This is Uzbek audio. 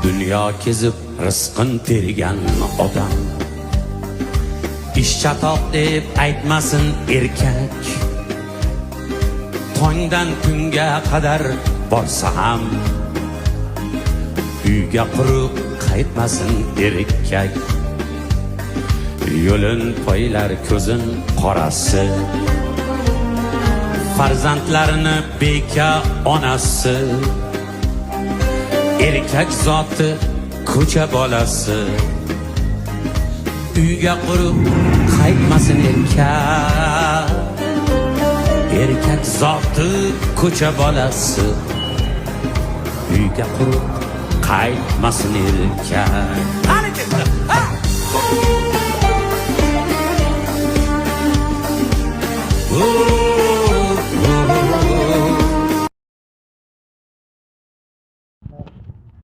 Dünya kezib rizqin tergan odam ish chatoq deb aytmasin erkak. Tongdan kunga qadar borsa ham uyga quruq qaytmasin erkak. Yo'lin poylar ko'zin qorasi, farzandlarini beka onasi. Erkak zoti ko'cha bolasi, uyga quruq qaytmasin erkak. Erkak zoti ko'cha bolasi, uyga quruq qaytmasin erkak. Qani ketdi.